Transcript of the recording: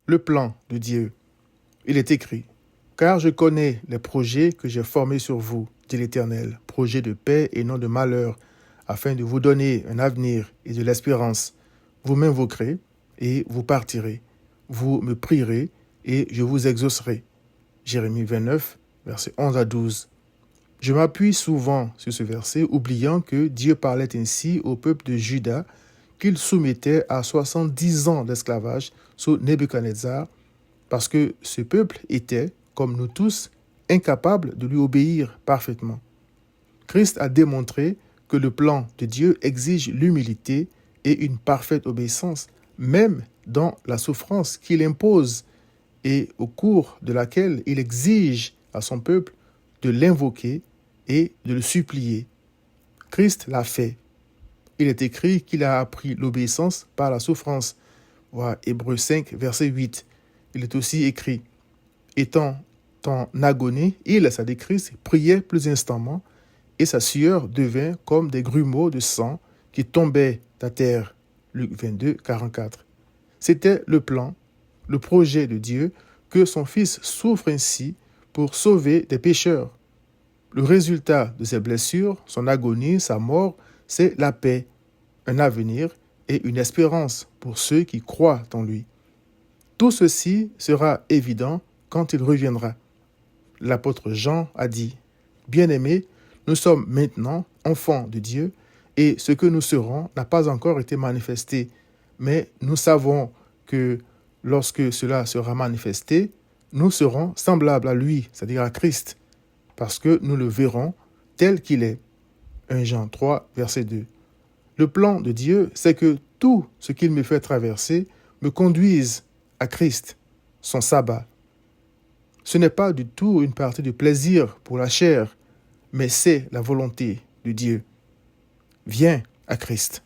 le plan de Dieu. Il est écrit, « Car je connais les projets que j'ai formés sur vous, dit l'Éternel, projets de paix et non de malheur, afin de vous donner un avenir et de l'espérance. Vous m'invoquerez et vous partirez. Vous me prierez et je vous exaucerai. » Jérémie 29, versets 11 à 12. Je m'appuie souvent sur ce verset, oubliant que Dieu parlait ainsi au peuple de Juda, qu'il soumettait à 70 ans d'esclavage sous Nebuchadnezzar, parce que ce peuple était, comme nous tous, incapable de lui obéir parfaitement. Christ a démontré que le plan de Dieu exige l'humilité et une parfaite obéissance, même dans la souffrance qu'il impose et au cours de laquelle il exige à son peuple de l'invoquer et de le supplier. Christ l'a fait. Il est écrit qu'il a appris l'obéissance par la souffrance. Voilà Hébreux 5, verset 8. Il est aussi écrit, étant en agonie, il, c'est-à-dire Christ, priait plus instamment et sa sueur devint comme des grumeaux de sang qui tombaient à terre. Luc 22, 44. C'était le plan, le projet de Dieu que son Fils souffre ainsi pour sauver des pécheurs. Le résultat de ses blessures, son agonie, sa mort, c'est la paix, un avenir et une espérance pour ceux qui croient en lui. Tout ceci sera évident quand il reviendra. L'apôtre Jean a dit, « Bien-aimés, nous sommes maintenant enfants de Dieu et ce que nous serons n'a pas encore été manifesté, mais nous savons que lorsque cela sera manifesté, nous serons semblables à lui, c'est-à-dire à Christ, parce que nous le verrons tel qu'il est. » 1 Jean 3, verset 2. Le plan de Dieu, c'est que tout ce qu'il me fait traverser me conduise à Christ, son sabbat. Ce n'est pas du tout une partie de plaisir pour la chair, mais c'est la volonté de Dieu. Viens à Christ.